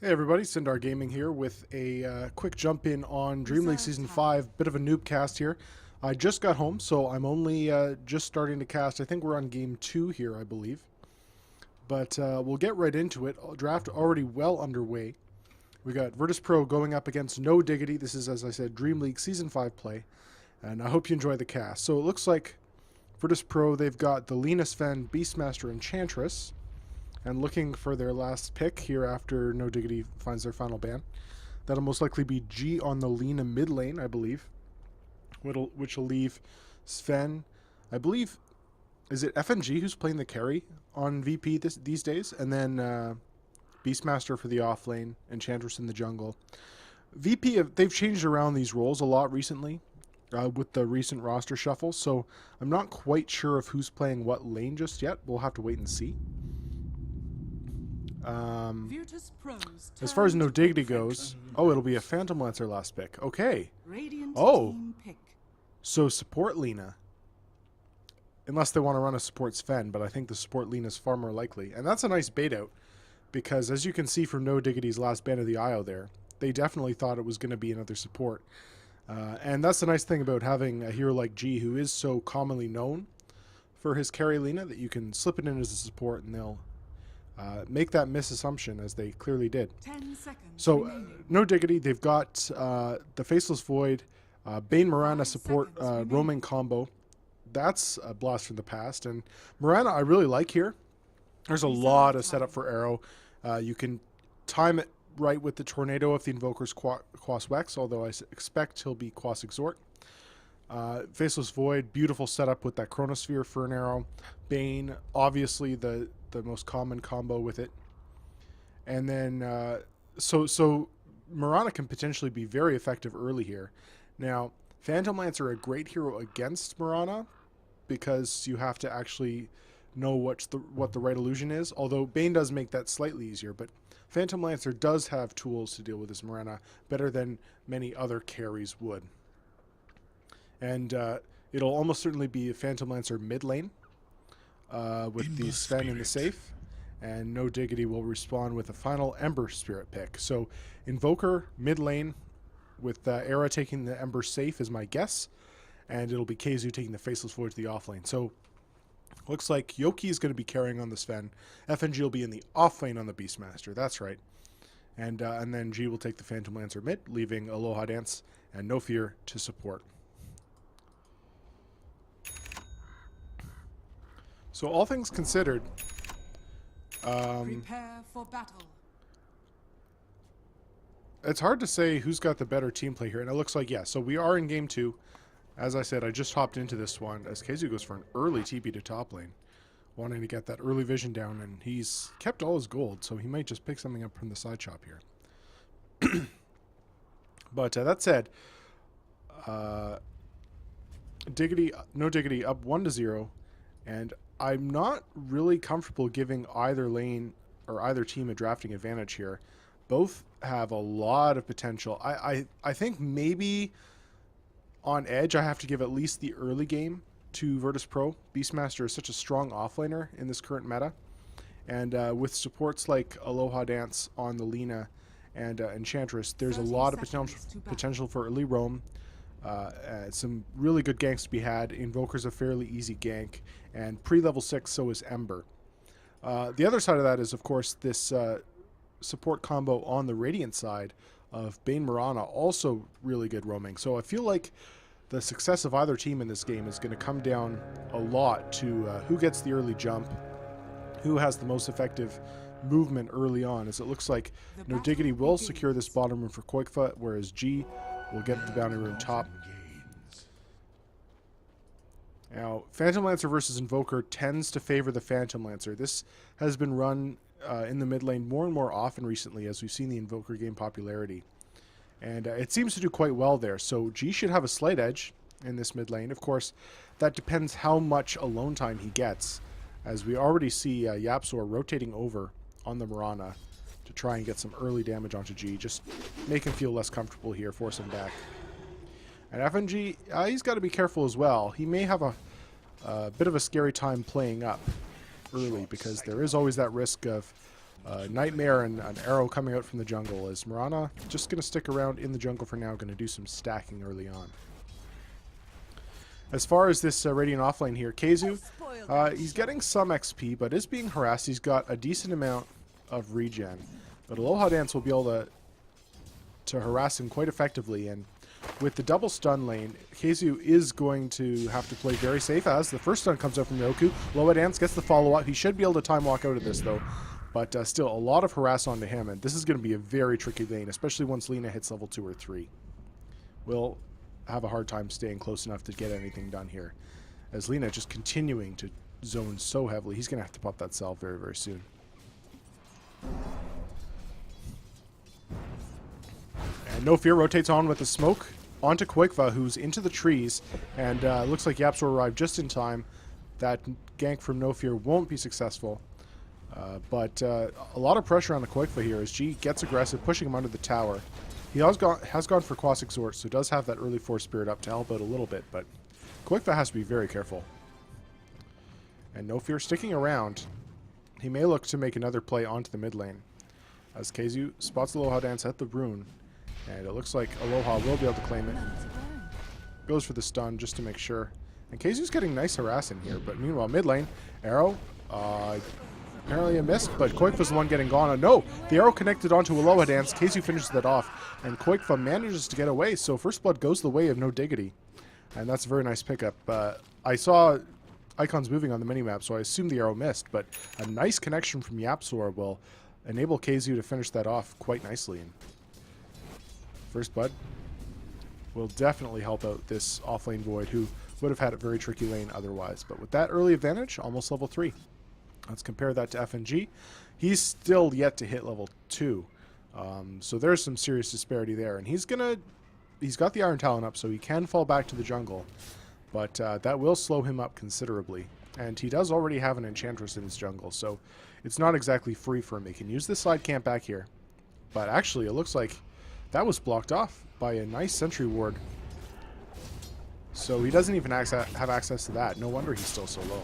Hey everybody, Sindar Gaming here with a quick jump in on Dreamleague Season 5, bit of a noob cast here. I just got home, so I'm only just starting to cast. I think we're on game 2 here, I believe. But we'll get right into it. Draft already well underway. We got Virtus Pro going up against No Diggity. This is, as I said, Dreamleague Season 5 play. And I hope you enjoy the cast. So it looks like Virtus Pro, they've got the Lena, Sven, Beastmaster, Enchantress. And looking for their last pick here after No Diggity finds their final ban. That'll most likely be G on the Lena mid lane, I believe. Which will leave Sven, I believe, is it FNG who's playing the carry on VP these days? And then Beastmaster for the off lane, Enchantress in the jungle. VP, they've changed around these roles a lot recently with the recent roster shuffle, so I'm not quite sure of who's playing what lane just yet. We'll have to wait and see. As far as No Diggity goes, it'll be a Phantom Lancer last pick. Okay. So support Lena. Unless they want to run a support Sven, but I think the support Lena is far more likely. And that's a nice bait out, because as you can see from No Diggity's last ban of the IO there, they definitely thought it was going to be another support. And that's the nice thing about having a hero like G, who is so commonly known for his carry Lena, that you can slip it in as a support and they'll make that misassumption, as they clearly did. 10 seconds so, remaining. No Diggity, they've got the Faceless Void, Bane Mirana support roaming combo. That's a blast from the past. And Mirana I really like here. There's a lot of setup for Arrow. You can time it right with the Tornado if the Invoker's Quas Wex, although I expect he'll be Quas Exhort. Faceless Void, beautiful setup with that Chronosphere for an Arrow. Bane, obviously the most common combo with it. And then, so Mirana can potentially be very effective early here. Now, Phantom Lancer a great hero against Mirana, because you have to actually know what the right illusion is, although Bane does make that slightly easier, but Phantom Lancer does have tools to deal with this Mirana better than many other carries would. And it'll almost certainly be a Phantom Lancer mid lane, with the Sven in the safe, and No Diggity will respond with a final Ember Spirit pick. So Invoker mid lane with Era taking the Ember safe is my guess, and it'll be Keizu taking the Faceless Void to the off lane. So looks like Yoki is going to be carrying on the Sven. FNG will be in the off lane on the Beastmaster. That's right. And then G will take the Phantom Lancer mid, leaving Aloha Dance and No Fear to support. So all things considered, Prepare for battle. it's hard to say who's got the better team play here. And it looks like, yeah, so we are in game 2. As I said, I just hopped into this one as Keizu goes for an early TP to top lane, wanting to get that early vision down, and he's kept all his gold, so he might just pick something up from the side shop here. But that said, Diggity, No Diggity up 1-0, and I'm not really comfortable giving either lane or either team a drafting advantage here. Both have a lot of potential. I think maybe on edge I have to give at least the early game to Virtus Pro. Beastmaster is such a strong offlaner in this current meta, and with supports like Aloha Dance on the Lena and Enchantress, there's a lot of potential for early roam. Some really good ganks to be had. Invoker's a fairly easy gank, and pre-level 6 so is Ember. The other side of that is, of course, this support combo on the Radiant side of Bane Mirana, also really good roaming. So I feel like the success of either team in this game is going to come down a lot to who gets the early jump, who has the most effective movement early on, as it looks like No Diggity will secure this bottom room for Koikfa, whereas G will get the bounty room top. Now, Phantom Lancer versus Invoker tends to favor the Phantom Lancer. This has been run in the mid lane more and more often recently, as we've seen the Invoker gain popularity. And it seems to do quite well there. So G should have a slight edge in this mid lane. Of course, that depends how much alone time he gets, as we already see Yapsor rotating over on the Mirana to try and get some early damage onto G. Just make him feel less comfortable here, force him back. And FNG, he's got to be careful as well. He may have a bit of a scary time playing up early, because there is always that risk of Nightmare and an arrow coming out from the jungle. Is Mirana just going to stick around in the jungle for now, going to do some stacking early on. As far as this Radiant offlane here, Keizu, he's getting some XP, but is being harassed. He's got a decent amount of regen, but Aloha Dance will be able to harass him quite effectively, and with the double stun lane, Keizu is going to have to play very safe as the first stun comes out from Roku. Aloha Dance gets the follow-up. He should be able to time walk out of this, though, but still a lot of harass onto him, and this is going to be a very tricky lane, especially once Lina hits level 2 or 3. We'll have a hard time staying close enough to get anything done here, as Lina just continuing to zone so heavily. He's going to have to pop that salve very, very soon. And No Fear rotates on with the smoke onto Quakefa, who's into the trees, and looks like Yapsor arrived just in time. That gank from No Fear won't be successful, but a lot of pressure on the Quakefa here as G gets aggressive, pushing him under the tower. He has gone for Quas Exhort, so does have that early Force Spirit up to help out a little bit, but Quakefa has to be very careful. And No Fear sticking around. He may look to make another play onto the mid lane, as Keizu spots Aloha Dance at the rune, and it looks like Aloha will be able to claim it. Goes for the stun just to make sure. And Keizu's getting nice harass in here, but meanwhile mid lane, arrow, apparently a miss, but Quakefa's the one getting gone. Oh no! The arrow connected onto Aloha Dance. Keizu finishes that off, and Quakefa manages to get away, so First Blood goes the way of No Diggity. And that's a very nice pickup. I saw icons moving on the minimap, so I assumed the arrow missed, but a nice connection from Yapsor will enable Keizu to finish that off quite nicely. And First Blood will definitely help out this offlane Void, who would have had a very tricky lane otherwise. But with that early advantage, almost level 3. Let's compare that to FNG. He's still yet to hit level 2. So there's some serious disparity there. And he's got the Iron Talon up, so he can fall back to the jungle. But that will slow him up considerably. And he does already have an Enchantress in his jungle, so it's not exactly free for him. He can use this side camp back here. But actually, it looks like that was blocked off by a nice sentry ward. So he doesn't even have access to that. No wonder he's still so low.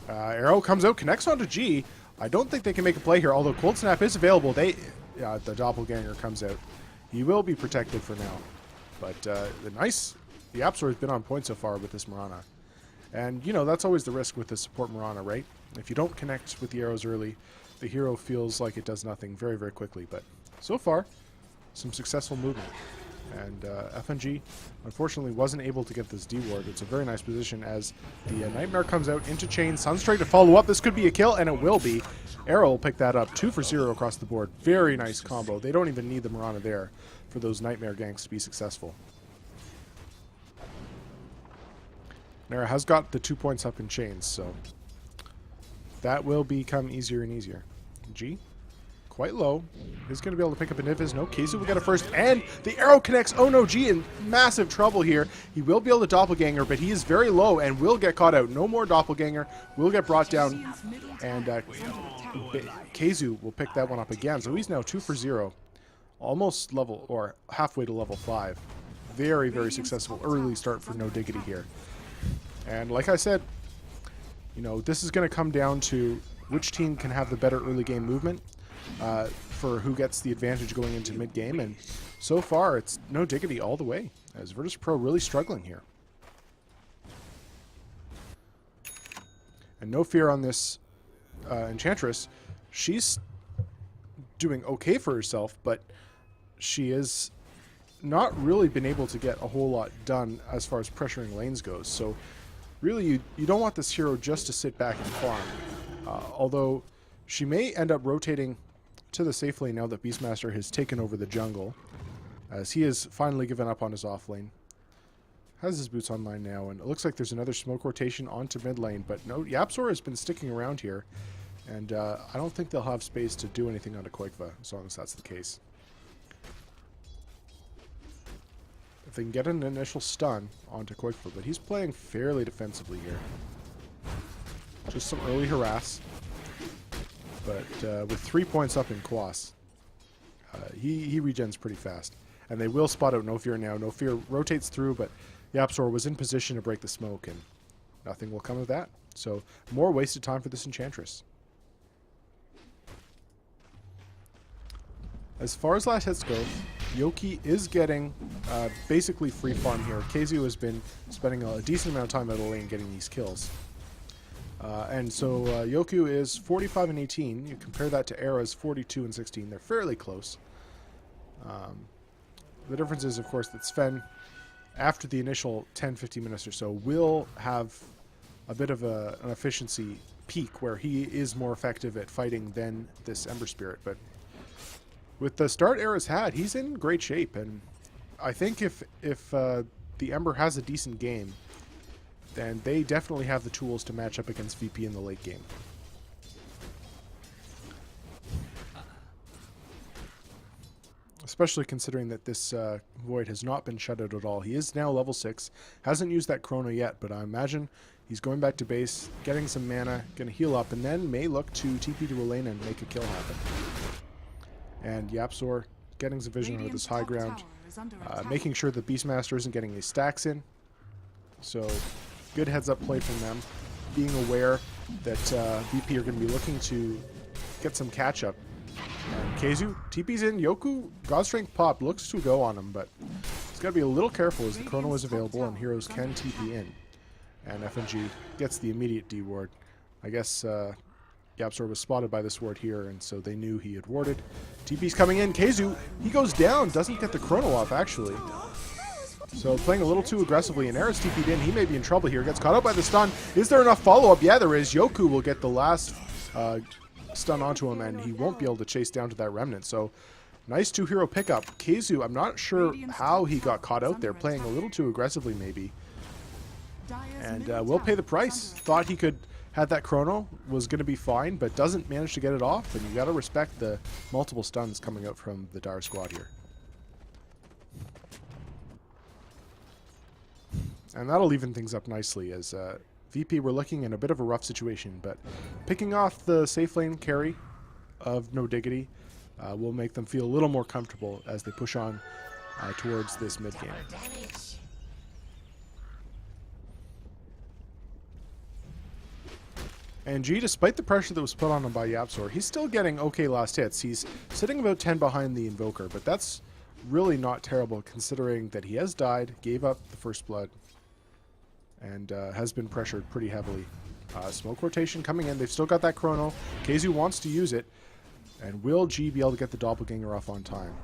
Arrow comes out, connects onto G. I don't think they can make a play here, although Cold Snap is available. The Doppelganger comes out. He will be protected for now. But the Yapsor has been on point so far with this Mirana. And, you know, that's always the risk with the support Mirana, right? If you don't connect with the arrows early, the hero feels like it does nothing very, very quickly. But so far, some successful movement. And FNG, unfortunately, wasn't able to get this D-Ward. It's a very nice position as the Nightmare comes out into chain. Sunstrike to follow up. This could be a kill, and it will be. Arrow will pick that up. 2 for 0 across the board. Very nice combo. They don't even need the Mirana there for those Nightmare ganks to be successful. Nara has got the 2 points up in chains, so that will become easier and easier. G, quite low. He's going to be able to pick up a Nivus. No, Keizu will get it first, and the arrow connects. Oh no, G in massive trouble here. He will be able to Doppelganger, but he is very low and will get caught out. No more Doppelganger. Will get brought down, and Keizu will pick that one up again. So he's now 2 for 0. Almost level, or halfway to level 5. Very, very successful early start for No Diggity here. And like I said, you know, this is going to come down to which team can have the better early game movement for who gets the advantage going into mid game. And so far, it's No Diggity all the way, as Virtus Pro really struggling here. And No Fear on this Enchantress. She's doing okay for herself, but she has not really been able to get a whole lot done as far as pressuring lanes goes. So really, you don't want this hero just to sit back and farm. Although she may end up rotating to the safe lane now that Beastmaster has taken over the jungle, as he has finally given up on his off lane. Has his boots online now, and it looks like there's another smoke rotation onto mid lane, but no, Yapsor has been sticking around here, and I don't think they'll have space to do anything onto Quakefa, as long as that's the case. If they can get an initial stun onto Quakefa, but he's playing fairly defensively here. Just some early harass, but with 3 points up in Quas, he regens pretty fast. And they will spot out No Fear now. No Fear rotates through, but Yapsor was in position to break the smoke, and nothing will come of that. So more wasted time for this Enchantress. As far as last hits go, Yoki is getting basically free farm here. Keizu has been spending a decent amount of time out of the lane getting these kills. And so Yoku is 45 and 18. You compare that to Era's 42 and 16. They're fairly close. The difference is, of course, that Sven, after the initial 10-15 minutes or so, will have a bit of an efficiency peak where he is more effective at fighting than this Ember Spirit. But with the start Era's had, he's in great shape. And I think if the Ember has a decent game, then they definitely have the tools to match up against VP in the late game. Especially considering that this Void has not been shut out at all. He is now level 6, hasn't used that Chrono yet, but I imagine he's going back to base, getting some mana, going to heal up, and then may look to TP to Elena and make a kill happen. And YapzOr getting some vision over this high ground, making sure the Beastmaster isn't getting any stacks in. So good heads-up play from them, being aware that VP are going to be looking to get some catch-up. And Keizu, TP's in, Yoku, God Strength Pop looks to go on him, but he's got to be a little careful as the Chrono is available and heroes can TP in. And FNG gets the immediate D ward. I guess YapzOr was spotted by this ward here, and so they knew he had warded. TP's coming in, Keizu, he goes down, doesn't get the Chrono off actually. So playing a little too aggressively, and Era's TP'd in, he may be in trouble here, gets caught up by the stun. Is there enough follow-up? Yeah, there is. Yoku will get the last stun onto him, and he won't be able to chase down to that remnant. So nice 2-hero pickup. Keizu, I'm not sure how he got caught out there, playing a little too aggressively maybe. And will pay the price. Thought he could have that Chrono, was going to be fine, but doesn't manage to get it off, and you got to respect the multiple stuns coming out from the Dire squad here. And that'll even things up nicely as VP were looking in a bit of a rough situation, but picking off the safe lane carry of No Diggity will make them feel a little more comfortable as they push on towards this mid game. And G, despite the pressure that was put on him by YapzOr, he's still getting okay last hits. He's sitting about 10 behind the Invoker, but that's really not terrible considering that he has died, gave up the first blood, and has been pressured pretty heavily. Smoke rotation coming in. They've still got that Chrono. Keizu wants to use it. And will G be able to get the Doppelganger off on time?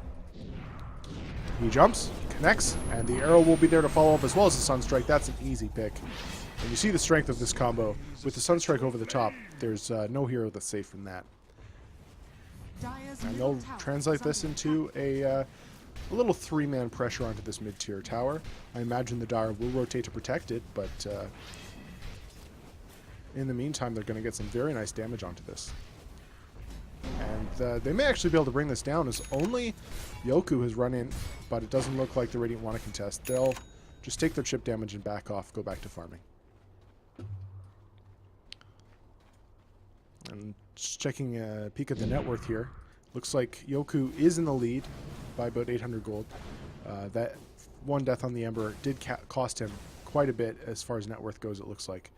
He jumps, connects, and the arrow will be there to follow up as well as the Sunstrike. That's an easy pick. And you see the strength of this combo. With the Sunstrike over the top, there's no hero that's safe from that. And they'll translate this into a little 3-man pressure onto this mid-tier tower. I imagine the Dire will rotate to protect it, but in the meantime, they're going to get some very nice damage onto this. And they may actually be able to bring this down as only Yoku has run in, but it doesn't look like the Radiant want to contest. They'll just take their chip damage and back off, go back to farming. And just checking a peek at the net worth here. Looks like Yoku is in the lead by about 800 gold. That one death on the Ember did cost him quite a bit as far as net worth goes, it looks like.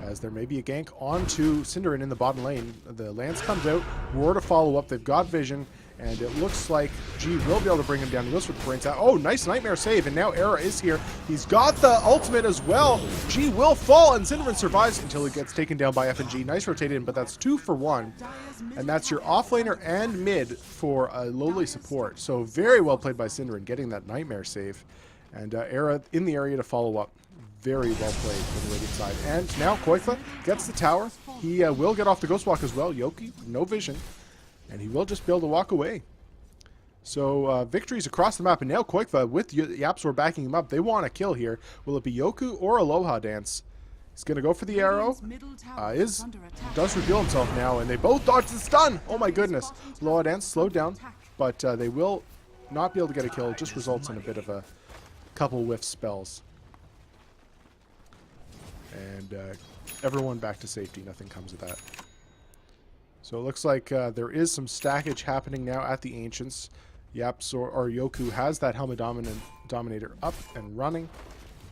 As there may be a gank onto Cinderin in the bottom lane. The Lance comes out, Roar to follow up, they've got vision, and it looks like G will be able to bring him down. He goes for the brains out. Oh, nice Nightmare save, and now Era is here. He's got the ultimate as well. G will fall, and Cinderin survives until he gets taken down by FNG. Nice rotated in, but that's 2 for 1. And that's your offlaner and mid for a lowly support. So very well played by Cinderin, getting that Nightmare save. And Era in the area to follow up. Very well played from the Radiant side. And now Koifa gets the tower. He will get off the Ghost Walk as well. Yoki, no vision. And he will just be able to walk away. So victories across the map. And now Koifa with YapzOr backing him up. They want a kill here. Will it be Yoku or Aloha Dance? He's going to go for the arrow. Does reveal himself now. And they both dodge the stun. Oh my goodness. Aloha Dance slowed down. But they will not be able to get a kill. It just results in a bit of a couple whiff spells. And everyone back to safety. Nothing comes of that. So it looks like there is some stackage happening now at the Ancients. YapzOr or Yoku has that Helmet Dominator up and running.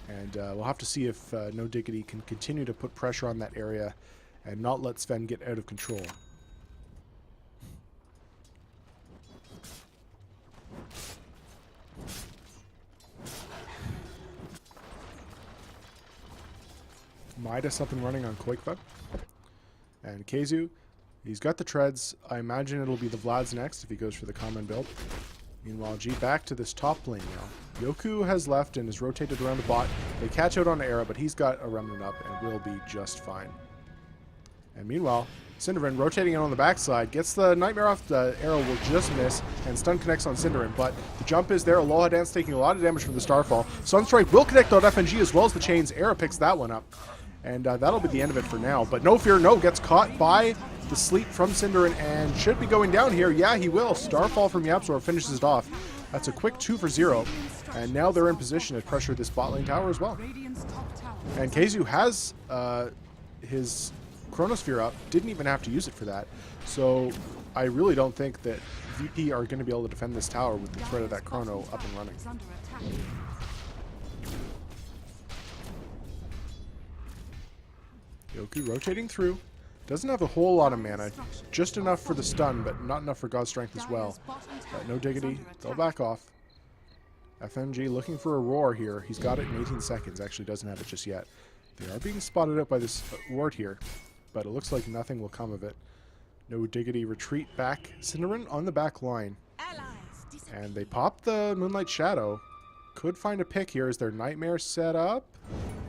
And we'll have to see if No Diggity can continue to put pressure on that area and not let Sven get out of control. Midas up and running on Koikva. And Keizu, he's got the treads. I imagine it'll be the Vlad's next if he goes for the common build. Meanwhile, G back to this top lane now. Yoku has left and is rotated around the bot. They catch out on Era, but he's got a remnant up and will be just fine. And meanwhile, Cinderin rotating in on the backside, gets the Nightmare off. The arrow will just miss, and stun connects on Cinderin, but the jump is there. Aloha Dance taking a lot of damage from the Starfall. Sunstrike will connect on FNG as well as the chains. Era picks that one up. And that'll be the end of it for now. But No Fear No gets caught by the sleep from Cinderin and should be going down here. Yeah, he will. Starfall from Yapzor finishes it off. That's a quick 2 for 0. And now they're in position to pressure this bot lane tower as well. And Keizu has his Chronosphere up. Didn't even have to use it for that. So I really don't think that VP are going to be able to defend this tower with the threat of that Chrono up and running. Yoku rotating through. Doesn't have a whole lot of mana. Just enough for the stun, but not enough for God's Strength as well. No Diggity. They'll back off. FNG looking for a roar here. He's got it in 18 seconds. Actually doesn't have it just yet. They are being spotted out by this ward here, but it looks like nothing will come of it. No Diggity retreat back. Cinderin on the back line. And they pop the Moonlight Shadow. Could find a pick here. Is their Nightmare set up?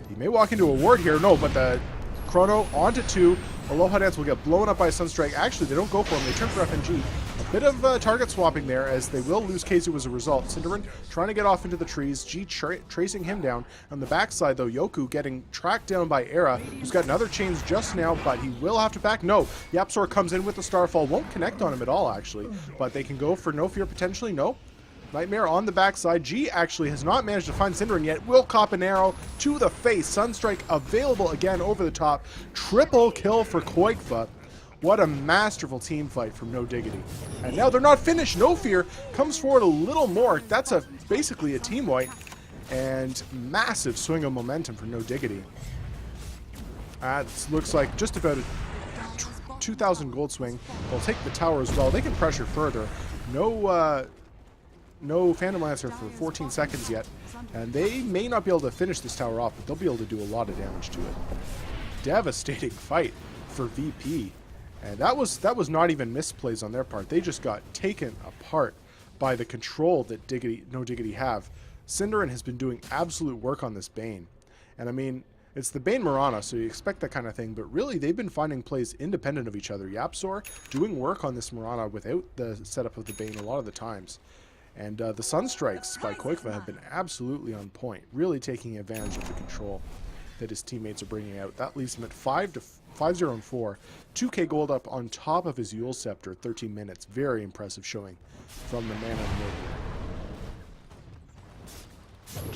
He may walk into a ward here. No, but the Chrono onto 2. Aloha Dance will get blown up by Sunstrike. Actually, they don't go for him. They turn for FNG. A bit of target swapping there as they will lose Keizu as a result. Cinderin trying to get off into the trees. G tracing him down. On the backside, though, Yoku getting tracked down by Era, who's got another chains just now, but he will have to back. No, Yapzor comes in with the Starfall. Won't connect on him at all, actually. But they can go for No Fear potentially. No. Nightmare on the backside. G actually has not managed to find Cinderin yet. Will cop an arrow to the face. Sunstrike available again over the top. Triple kill for Koikva. What a masterful team fight from No Diggity. And now they're not finished. No Fear comes forward a little more. That's basically a team wipe. And massive swing of momentum for No Diggity. That looks like just about a 2,000 gold swing. They'll take the tower as well. They can pressure further. No Phantom Lancer for 14 seconds yet, and they may not be able to finish this tower off, but they'll be able to do a lot of damage to it. Devastating fight for VP, and that was not even misplays on their part. They just got taken apart by the control that No Diggity have. Cinderin has been doing absolute work on this Bane, and I mean, it's the Bane Mirana, so you expect that kind of thing, but really they've been finding plays independent of each other. Yapzor doing work on this Mirana without the setup of the Bane a lot of the times. And the Sunstrikes by Koikva have been absolutely on point, really taking advantage of the control that his teammates are bringing out. That leaves him at 5-0 and 4. 2k gold up on top of his Yule Scepter, 13 minutes. Very impressive showing from the man on the mid.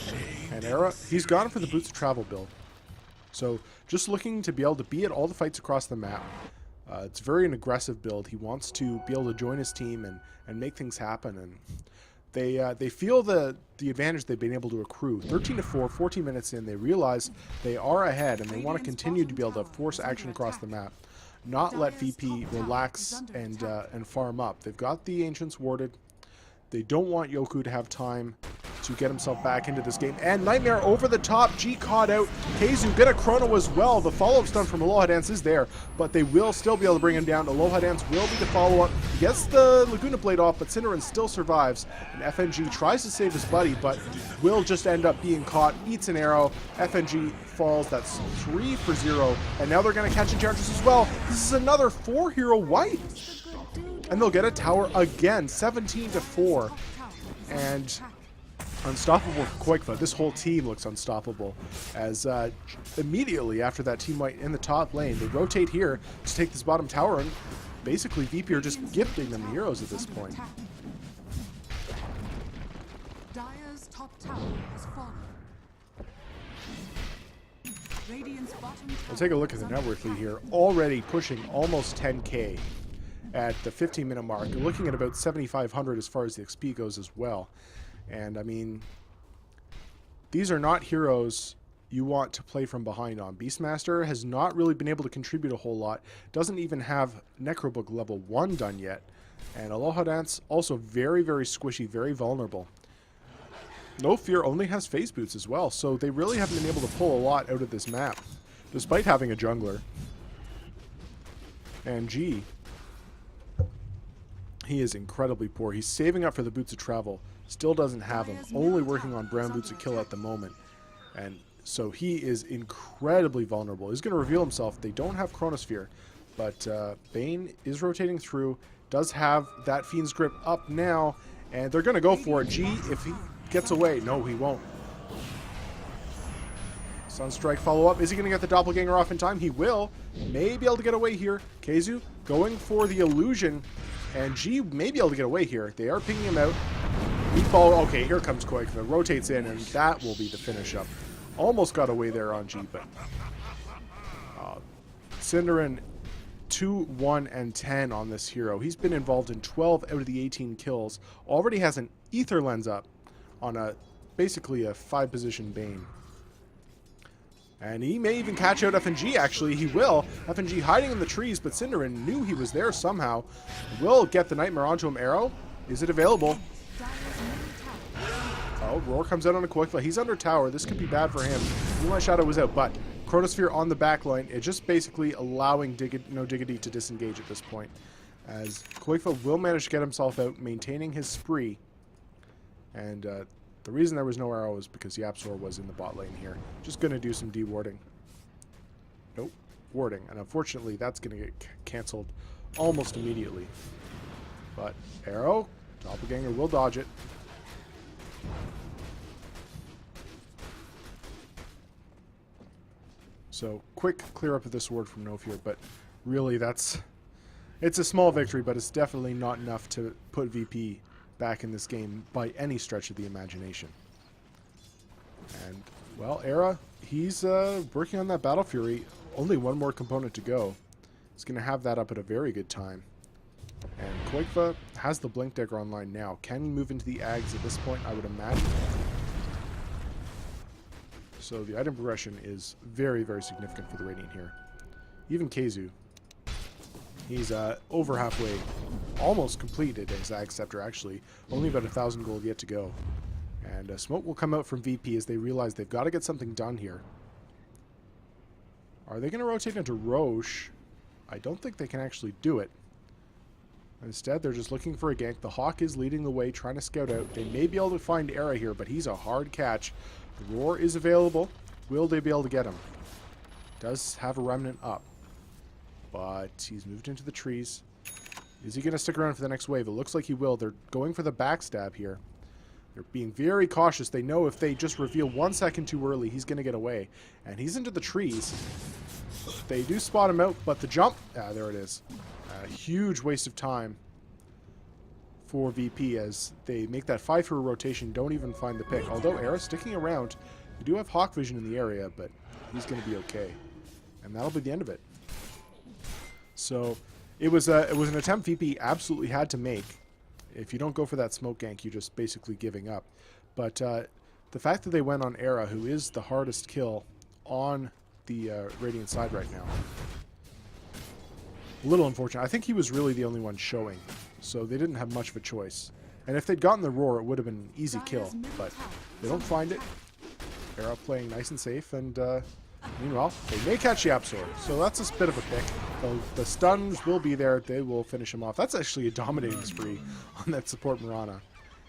And Era, he's gone for the Boots of Travel build. So just looking to be able to be at all the fights across the map. It's very an aggressive build. He wants to be able to join his team and make things happen. And they feel the advantage they've been able to accrue. 13-4, 14 minutes in, they realize they are ahead and they want to continue to be able to force action across the map. Not let VP relax and farm up. They've got the Ancients warded. They don't want Yoku to have time to get himself back into this game. And Nightmare over the top. G caught out. Keizu get a Chrono as well. The follow-up stun from Aloha Dance is there, but they will still be able to bring him down. Aloha Dance will be the follow-up. He gets the Laguna Blade off, but Cinderin still survives. And FNG tries to save his buddy, but will just end up being caught. Eats an arrow. FNG falls. That's 3 for 0. And now they're going to catch Enchantress as well. This is another 4-hero wipe. And they'll get a tower again. 17-4. And unstoppable for Koikva. This whole team looks unstoppable as immediately after that team wipe in the top lane, they rotate here to take this bottom tower, and basically VP are just gifting them heroes at this point. Dire's top tower has fallen. Radiant's bottom tower. We'll take a look at the network lead here. Already pushing almost 10k at the 15-minute mark. You're looking at about 7,500 as far as the XP goes as well. And I mean, these are not heroes you want to play from behind on. Beastmaster has not really been able to contribute a whole lot. Doesn't even have Necrobook level 1 done yet. And Aloha Dance, also very, very squishy, very vulnerable. No Fear only has phase boots as well, so they really haven't been able to pull a lot out of this map, despite having a jungler. And G, he is incredibly poor. He's saving up for the Boots of Travel. Still doesn't have them. Only working on Brown Boots of Kill at the moment. And so he is incredibly vulnerable. He's going to reveal himself. They don't have Chronosphere. But Bane is rotating through. Does have that Fiend's Grip up now. And they're going to go for it. G, if he gets away. No, he won't. Sunstrike follow-up. Is he going to get the Doppelganger off in time? He will. May be able to get away here. Keizu going for the illusion. And G may be able to get away here. They are pinging him out. He follow. Okay, here comes Koikva. Rotates in, and that will be the finish up. Almost got away there on G, but Cinderin 2, 1, and 10 on this hero. He's been involved in 12 out of the 18 kills. Already has an Ether Lens up on a basically a 5-position Bane. And he may even catch out FNG, actually. He will. FNG hiding in the trees, but Cinderin knew he was there somehow. Will get the Nightmare onto him. Arrow. Is it available? Oh, Roar comes out on a Koikva. He's under tower. This could be bad for him. Moonlight Shadow was out, but Chronosphere on the back line. It's just basically allowing Diggity to disengage at this point. As Koikva will manage to get himself out, maintaining his spree. And the reason there was no arrow is because Yapzor was in the bot lane here. Just going to do some de-warding. Nope. Warding. And unfortunately, that's going to get cancelled almost immediately. But arrow. Doppelganger will dodge it. So, quick clear up of this ward from No Fear, but really it's a small victory, but it's definitely not enough to put VP back in this game by any stretch of the imagination. And, well, Era, he's working on that Battle Fury. Only one more component to go. He's going to have that up at a very good time. And Koikva has the Blink Dagger online now. Can he move into the Ags at this point? I would imagine. So the item progression is very, very significant for the Radiant here. Even Keizu, he's over halfway, almost completed his Ag Scepter actually. Only about 1,000 gold yet to go. And smoke will come out from VP as they realize they've got to get something done here. Are they going to rotate into Roche? I don't think they can actually do it. Instead, they're just looking for a gank. The Hawk is leading the way, trying to scout out. They may be able to find Era here, but he's a hard catch. The Roar is available. Will they be able to get him? Does have a Remnant up. But he's moved into the trees. Is he going to stick around for the next wave? It looks like he will. They're going for the backstab here. They're being very cautious. They know if they just reveal 1 second too early, he's going to get away. And he's into the trees. They do spot him out, but the jump... Ah, there it is. A huge waste of time for VP as they make that 5 for a rotation, don't even find the pick. Although Era's sticking around, we do have Hawk Vision in the area, but he's going to be okay. And that'll be the end of it. So it was an attempt VP absolutely had to make. If you don't go for that smoke gank, you're just basically giving up. But the fact that they went on Era, who is the hardest kill on the Radiant side right now, a little unfortunate. I think he was really the only one showing, so they didn't have much of a choice. And if they'd gotten the Roar, it would have been an easy kill, but they don't find it. Era playing nice and safe, and meanwhile, they may catch Yapzor, so that's a bit of a pick. The stuns will be there. They will finish him off. That's actually a dominating spree on that support Mirana.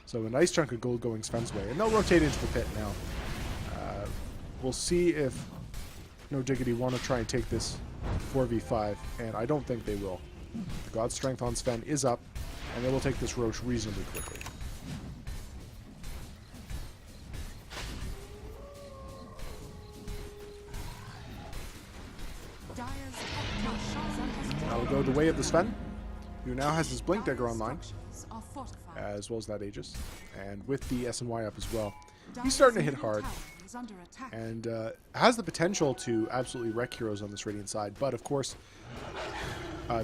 So a nice chunk of gold going Sven's way, and they'll rotate into the pit now. We'll see if No Diggity want to try and take this 4v5, and I don't think they will. The God Strength on Sven is up, and they will take this Roche reasonably quickly. Now we'll go the way of the Sven, who now has his Blink Dagger online, as well as that Aegis, and with the S&Y up as well. He's starting to hit hard, and has the potential to absolutely wreck heroes on this Radiant side, but of course,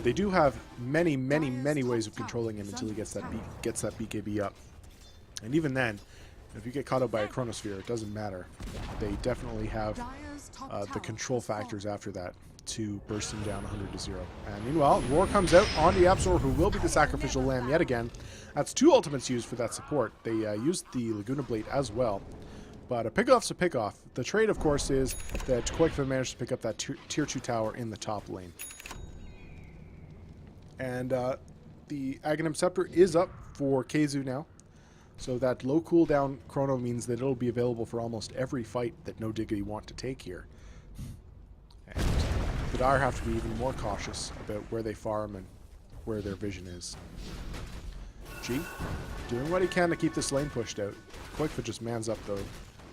they do have many, many, many ways of controlling him until he gets that BKB up. And even then, If you get caught up by a chronosphere, it doesn't matter. They definitely have Dire's top the tower control has fallen. factors after that to burst him down 100-0. And meanwhile, Roar comes out on the Absol, who will be the sacrificial lamb yet again. That's 2 ultimates used for that support. They used the Laguna Blade as well. But a pickoff's a pickoff. The trade, of course, is that Quakefa managed to pick up that tier 2 tower in the top lane. And the Aghanim Scepter is up for Keizu now. So that low cooldown chrono means that it'll be available for almost every fight that No Diggity want to take here. And the Dire have to be even more cautious about where they farm and where their vision is. G, doing what he can to keep this lane pushed out. Quakefa just mans up though.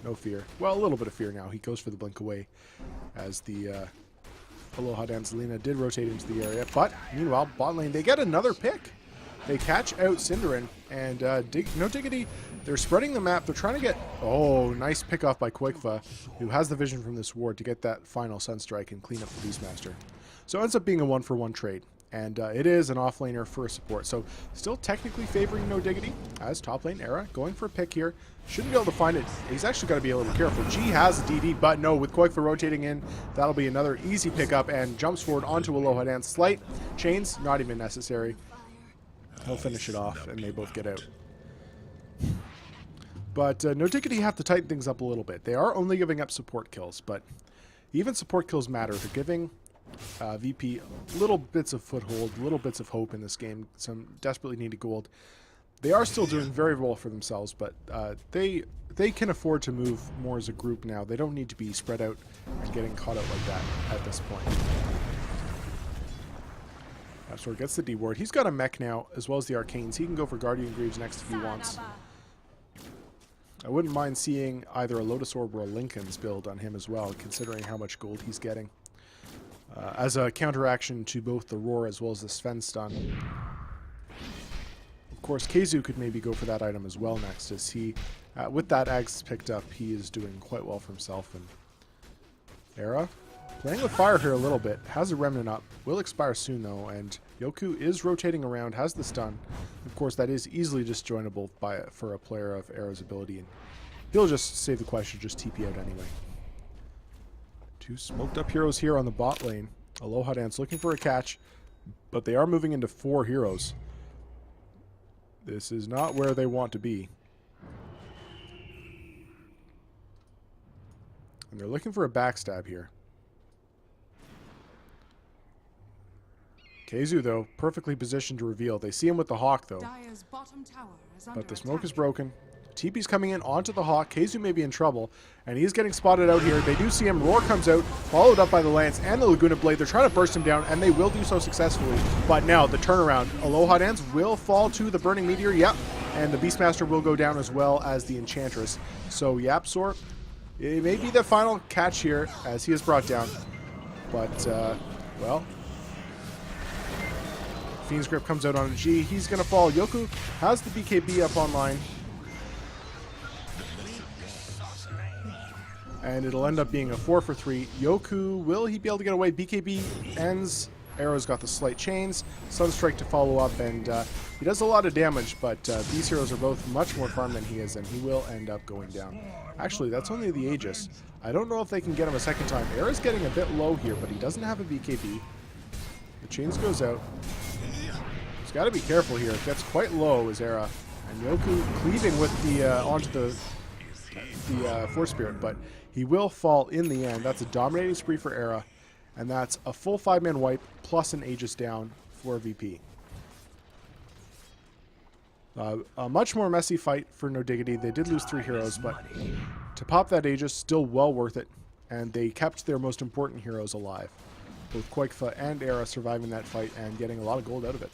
No fear. Well, a little bit of fear now. He goes for the blink away as the Aloha Danzelina did rotate into the area. But meanwhile, bot lane, they get another pick. They catch out Cinderin, and No Diggity, they're spreading the map. They're trying to get... Oh, nice pick off by Quakefa, who has the vision from this ward to get that final Sunstrike and clean up the Beastmaster. So it ends up being a 1-for-1 trade, and it is an offlaner for a support. So still technically favoring No Diggity as top lane Era, going for a pick here. Shouldn't be able to find it. He's actually got to be a little careful. G has a DD, but no, with Quakefa rotating in, that'll be another easy pickup, and jumps forward onto Aloha Dance. Slight chains, not even necessary. He'll finish it off, and they both get out. But No Diggity have to tighten things up a little bit. They are only giving up support kills, but even support kills matter. They're giving VP little bits of foothold, little bits of hope in this game, some desperately needed gold. They are still doing very well for themselves, but they can afford to move more as a group now. They don't need to be spread out and getting caught out like that at this point. Absol gets the D ward. He's got a mech now, as well as the arcanes. He can go for Guardian Greaves next if he wants. I wouldn't mind seeing either a Lotus Orb or a Lincoln's build on him as well, considering how much gold he's getting. As a counteraction to both the Roar as well as the Sven stun. Of course, Keizu could maybe go for that item as well next, as he, with that Axe picked up, he is doing quite well for himself. And Era, playing with fire here a little bit, has a Remnant up, will expire soon though, and Yoku is rotating around, has the stun. Of course, that is easily disjointable for a player of Era's ability, and he'll just save the question, just TP out anyway. 2 smoked up heroes here on the bot lane. Aloha Dance looking for a catch, but they are moving into 4 heroes. This is not where they want to be. And they're looking for a backstab here. Keizu, though, perfectly positioned to reveal. They see him with the Hawk, though. Dire's bottom tower is under But the smoke is attack. broken. TP's coming in onto the Hawk. Keizu may be in trouble, and he's getting spotted out here. They do see him. Roar comes out, followed up by the Lance and the Laguna Blade. They're trying to burst him down, and they will do so successfully. But now, the turnaround. Aloha Dance will fall to the Burning Meteor. Yep. And the Beastmaster will go down as well as the Enchantress. So, Yapsor, it may be the final catch here as he is brought down. But, well... Fiend's Grip comes out on a G. He's going to fall. Yoku has the BKB up online. And it'll end up being a 4-for-3. Yoku, will he be able to get away? BKB ends. Arrow's got the slight chains. Sunstrike to follow up, and he does a lot of damage, but these heroes are both much more farm than he is, and he will end up going down. Actually, that's only the Aegis. I don't know if they can get him a second time. Arrow's getting a bit low here, but he doesn't have a BKB. The chains goes out. He's got to be careful here. It gets quite low as Era. And Yoku cleaving with the onto the Force Spirit, but he will fall in the end. That's a dominating spree for Era, and that's a full 5-man wipe plus an Aegis down for VP. A much more messy fight for No Diggity. They did lose 3 heroes, but to pop that Aegis, still well worth it, and they kept their most important heroes alive. Both Quakefa and Era surviving that fight and getting a lot of gold out of it.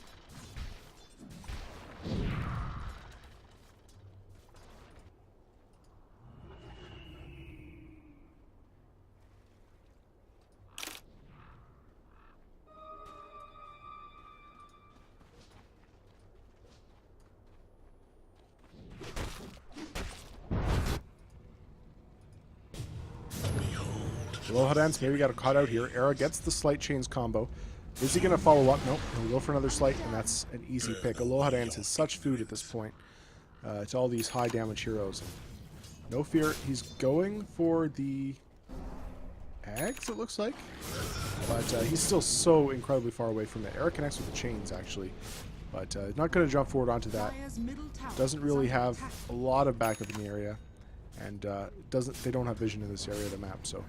Aloha Dance maybe got a caught out here. Era gets the Slight Chains combo. Is he going to follow up? Nope. He'll go for another Slight, and that's an easy pick. Aloha Dance is such food at this point to all these high damage heroes. No fear. He's going for the eggs, it looks like. But he's still so incredibly far away from it. Eric connects with the chains, actually. But not going to jump forward onto that. Doesn't really have a lot of backup in the area. And they don't have vision in this area of the map. So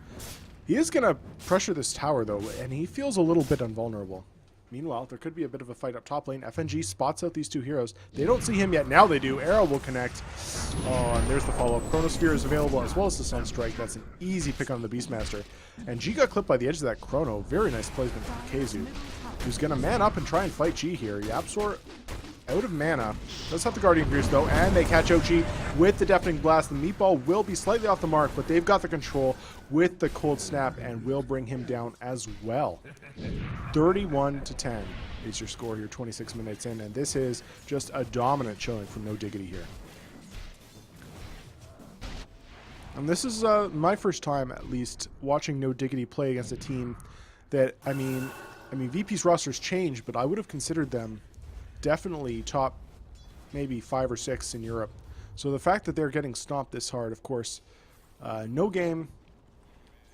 he is going to pressure this tower, though. And he feels a little bit invulnerable. Meanwhile, there could be a bit of a fight up top lane. FNG spots out these two heroes. They don't see him yet. Now they do. Arrow will connect. Oh, and there's the follow-up. Chronosphere is available as well as the Sunstrike. That's an easy pick on the Beastmaster. And G got clipped by the edge of that Chrono. Very nice placement from Keizu, who's going to man up and try and fight G here. Yapzor out of mana. Does have the Guardian Greaves, though, and they catch out G with the Deafening Blast. The Meatball will be slightly off the mark, but they've got the control with the Cold Snap and will bring him down as well. 31-10 is your score here, 26 minutes in, and this is just a dominant showing from No Diggity here. And this is my first time, at least, watching No Diggity play against a team that, I mean, VP's roster's changed, but I would have considered them definitely top maybe 5 or 6 in Europe. So the fact that they're getting stomped this hard, of course, no game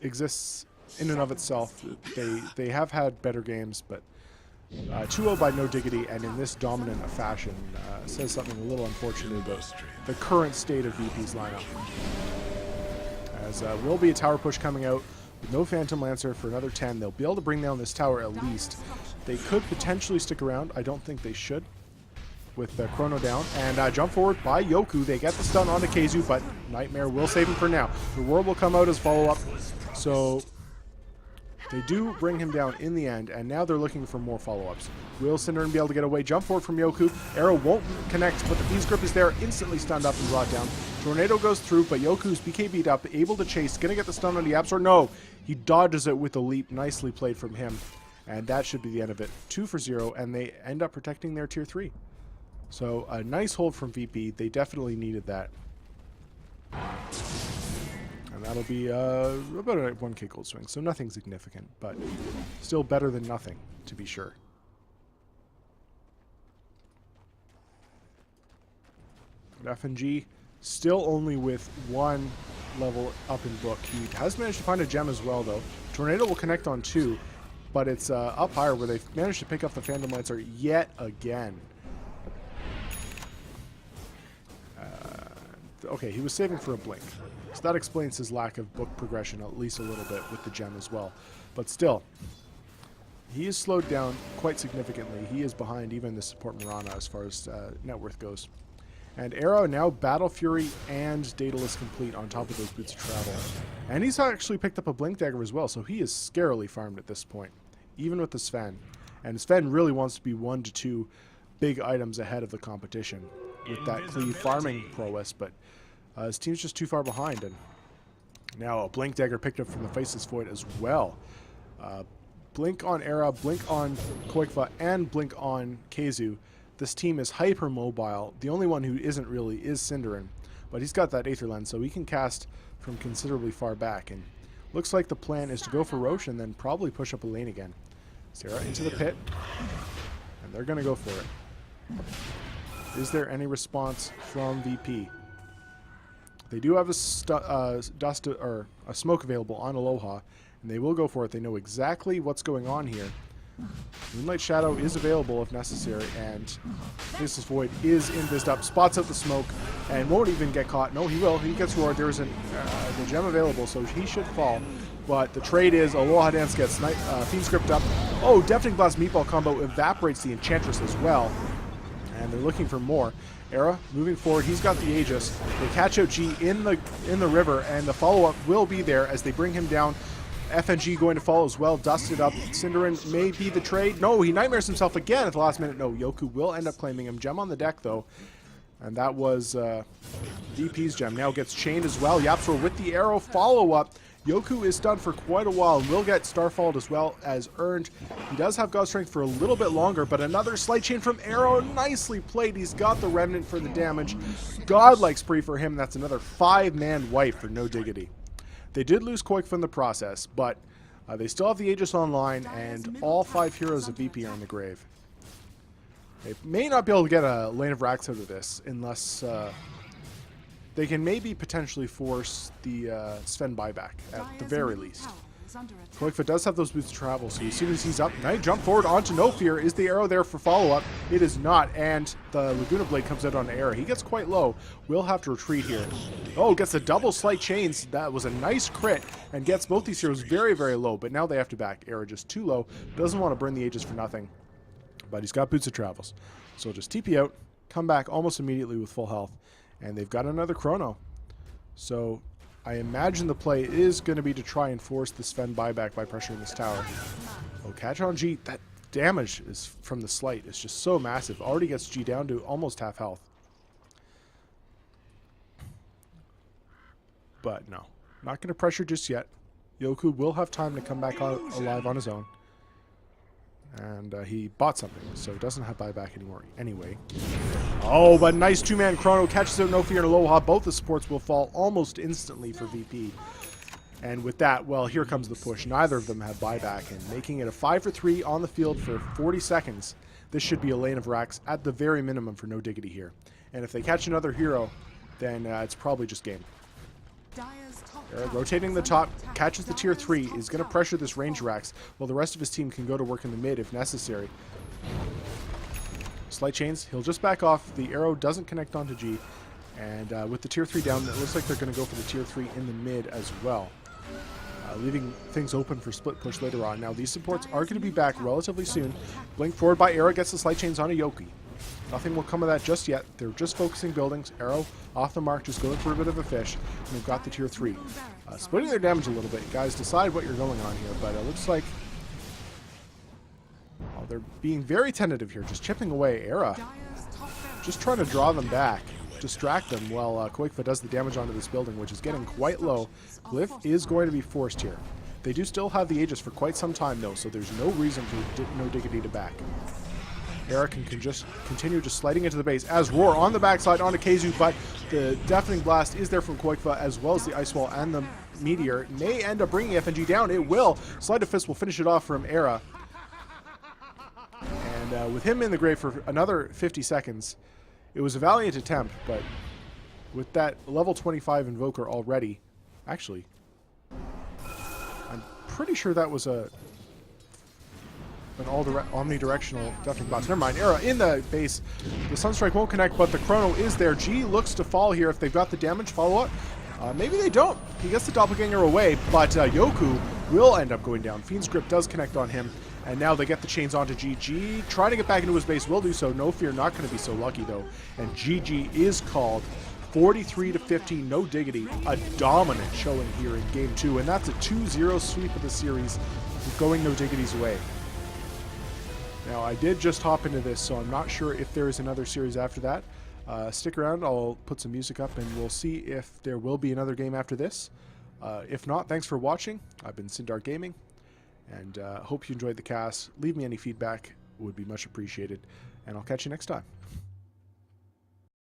exists in and of itself. They have had better games, but 2-0 by No Diggity, and in this dominant fashion, says something a little unfortunate about the current state of VP's lineup. As will be a tower push coming out with no Phantom Lancer for another 10. They'll be able to bring down this tower at least. They could potentially stick around. I don't think they should. With Chrono down. And jump forward by Yoku. They get the stun onto Keizu, but Nightmare will save him for now. The Roar will come out as follow-up. So they do bring him down in the end, and now they're looking for more follow-ups. Will Cinderin be able to get away? Jump forward from Yoku. Arrow won't connect, but the Fiend's Grip is there, instantly stunned up and brought down. Tornado goes through, but Yoku's BKB'd up, able to chase. Gonna get the stun on the Yapzor. No! He dodges it with a leap. Nicely played from him. And that should be the end of it. 2-0, and they end up protecting their tier 3. So a nice hold from VP. They definitely needed that. And that'll be about a 1k gold swing. So nothing significant, but still better than nothing, to be sure. But FNG still only with 1 level up in book. He has managed to find a gem as well, though. Tornado will connect on 2. But it's up higher where they've managed to pick up the Phantom Lancer yet again. Okay, he was saving for a blink. So that explains his lack of book progression at least a little bit with the gem as well. But still, he is slowed down quite significantly. He is behind even the support Mirana as far as net worth goes. And Arrow now Battle Fury and Daedalus complete on top of those Boots of Travel. And he's actually picked up a Blink Dagger as well, so he is scarily farmed at this point, even with the Sven. And Sven really wants to be 1 to 2 big items ahead of the competition with that cleave farming prowess, but his team's just too far behind. And now a Blink Dagger picked up from the Faceless Void as well. Blink on Era, Blink on Koikva, and Blink on Keizu. This team is hyper mobile. The only one who isn't really is Cinderin, but he's got that Aether Lens, so he can cast from considerably far back. And looks like the plan is to go for Roche and then probably push up a lane again. Sarah into the pit, and they're going to go for it. Is there any response from VP? They do have a dust or a smoke available on Aloha, and they will go for it. They know exactly what's going on here. Moonlight Shadow is available if necessary, and Faceless Void is invised up, spots out the smoke, and won't even get caught. No, he will. He gets roared. There is the gem available, so he should fall. But the trade is Aloha Dance gets Fiend's Grip up. Oh, Deafening Blast Meatball combo evaporates the Enchantress as well. And they're looking for more. Era moving forward. He's got the Aegis. They catch out G in the river, and the follow-up will be there as they bring him down. FNG going to follow as well, dusted up. Cinderin may be the trade. No, he nightmares himself again at the last minute. No, Yoku will end up claiming him. Gem on the deck, though. And that was DP's gem. Now gets chained as well. Yapzor with the arrow follow-up. Yoku is stunned for quite a while and will get Starfalled as well as earned. He does have God Strength for a little bit longer, but another slight chain from Arrow. Nicely played. He's got the Remnant for the damage. Godlike spree for him. That's another 5-man wipe for No Diggity. They did lose Koikva in the process, but they still have the Aegis online, and all 5 heroes of VP are in the grave. They may not be able to get a Lane of Racks out of this unless they can maybe potentially force the Sven buyback at the Dire's very middle least. tower is under attack. Koikfa does have those boots of travel, so as soon as he's up, nice jump forward onto No Fear. Is the arrow there for follow-up? It is not, and the Laguna Blade comes out on air. He gets quite low. We'll have to retreat here. Oh, gets a double slight chains. That was a nice crit, and gets both these heroes very, very low, but now they have to back. Arrow just too low. Doesn't want to burn the Aegis for nothing, but he's got boots of travels. So just TP out, come back almost immediately with full health, and they've got another chrono. So I imagine the play is going to be to try and force the Sven buyback by pressuring this tower. Oh, catch on G. That damage is from the slight is just so massive. Already gets G down to almost half health. But no, not going to pressure just yet. Yoku will have time to come back alive on his own. And he bought something, so he doesn't have buyback anymore anyway. Oh, but nice two-man chrono. Catches out No Fear and Aloha. Both the supports will fall almost instantly for VP. And with that, well, here comes the push. Neither of them have buyback, and making it a 5-for-3 on the field for 40 seconds. This should be a lane of racks at the very minimum for No Diggity here. And if they catch another hero, then it's probably just game. Dire's top tower Rotating the is top, under attack. catches the tier Dire's 3, top is going to tower pressure is this range falling. racks, while the rest of his team can go to work in the mid if necessary. Slight chains, he'll just back off. The arrow doesn't connect onto G, and with the tier 3 down, it looks like they're going to go for the tier 3 in the mid as well. Leaving things open for split push later on. Now these supports are going to be back relatively soon. Blink forward by Arrow, gets the slight chains on a Yoki. Nothing will come of that just yet. They're just focusing buildings. Arrow off the mark, just going for a bit of a fish. And we've got the tier 3. Splitting their damage a little bit. Guys, decide what you're going on here, but it looks like they're being very tentative here, just chipping away. Era Dire's top barracks just trying to draw them back, distract them while Koikfa does the damage onto this building, which is getting quite low. Glyph is going to be forced here. They do still have the Aegis for quite some time, though, so there's no reason for No Diggity to back. Eric can just continue just sliding into the base as Roar on the backside onto Keizu, but the Deafening Blast is there from Koikfa, as well as the Ice Wall and the Meteor. May end up bringing FNG down. It will. Sleight of Fist will finish it off from Era. And with him in the grave for another 50 seconds, it was a valiant attempt, but with that level 25 Invoker already, actually, I'm pretty sure that was an omnidirectional Deafening Blast. Never mind. Era in the base. The Sunstrike won't connect, but the Chrono is there. G looks to fall here if they've got the damage follow-up. Maybe they don't. He gets the Doppelganger away, but Yoku will end up going down. Fiend's Grip does connect on him, and now they get the chains onto GG. Trying to get back into his base, will do so. No Fear not going to be so lucky, though. And GG is called 43-15, No Diggity. A dominant showing here in Game 2, and that's a 2-0 sweep of the series, going No Diggity's way. Now, I did just hop into this, so I'm not sure if there is another series after that. Stick around, I'll put some music up, and we'll see if there will be another game after this. If not, thanks for watching. I've been Sindar Gaming, and hope you enjoyed the cast. Leave me any feedback, it would be much appreciated, and I'll catch you next time.